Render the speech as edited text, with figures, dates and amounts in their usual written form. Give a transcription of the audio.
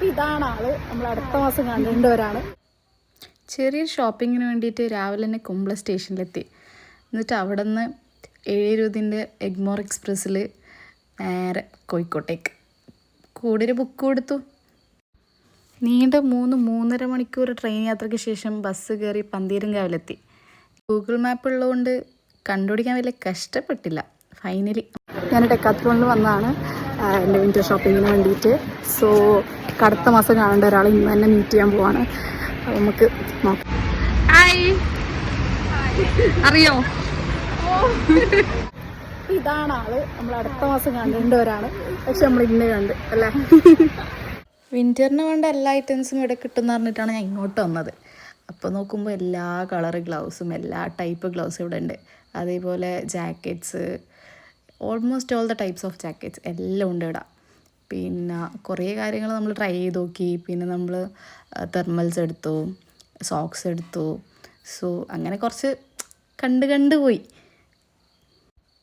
ഇതാണ് ആള്. നമ്മൾ അടുത്ത മാസം കണ്ടവരാണ്. ചെറിയൊരു ഷോപ്പിങ്ങിന് വേണ്ടിയിട്ട് രാവിലെ തന്നെ കുമ്പള സ്റ്റേഷനിലെത്തി. എന്നിട്ട് അവിടെ നിന്ന് 7:20 എഗ്മോർ എക്സ്പ്രസ്സിൽ നേരെ കോഴിക്കോട്ടേക്ക് കൂടെ ഒരു ബുക്ക് കൊടുത്തു. നീണ്ട 3-3.5 മണിക്കൂർ ട്രെയിൻ യാത്രയ്ക്ക് ശേഷം ബസ് കയറി പന്തീരങ്കാവിലെത്തി. ഗൂഗിൾ മാപ്പ് ഉള്ളതുകൊണ്ട് കണ്ടുപിടിക്കാൻ വലിയ കഷ്ടപ്പെട്ടില്ല. ഫൈനലി ഞാൻ ഡെക്കാത്ലോണിൽ വന്നതാണ് എൻ്റെ വിൻ്റർ ഷോപ്പിങ്ങിന് വേണ്ടിയിട്ട്. സോ അടുത്ത മാസം കാണേണ്ട ഒരാൾ ഇന്ന് തന്നെ മീറ്റ് ചെയ്യാൻ പോവാണ്. നമുക്ക് നോക്കാം. അറിയോ, ഇതാണ് ആള്. നമ്മൾ അടുത്ത മാസം കണ്ടവരാണ്. പക്ഷെ നമ്മൾ ഇന്ന് കണ്ട് അല്ലേ. വിൻ്ററിന് വേണ്ട എല്ലാ ഐറ്റംസും ഇവിടെ കിട്ടുമെന്ന് പറഞ്ഞിട്ടാണ് ഞാൻ ഇങ്ങോട്ട് വന്നത്. അപ്പോൾ നോക്കുമ്പോൾ എല്ലാ കളർ ഗ്ലൗസും എല്ലാ ടൈപ്പ് ഗ്ലൗസും ഇവിടെ ഉണ്ട്. അതേപോലെ jackets, almost all the types of jackets എല്ലാം ഉണ്ട് ഇവിടെ. പിന്നെ കുറേ കാര്യങ്ങൾ നമ്മൾ ട്രൈ ചെയ്ത് നോക്കി. പിന്നെ നമ്മൾ തെർമൽസ് എടുത്തു, സോക്സ് എടുത്തു. സോ അങ്ങനെ കുറച്ച് കണ്ട് പോയി.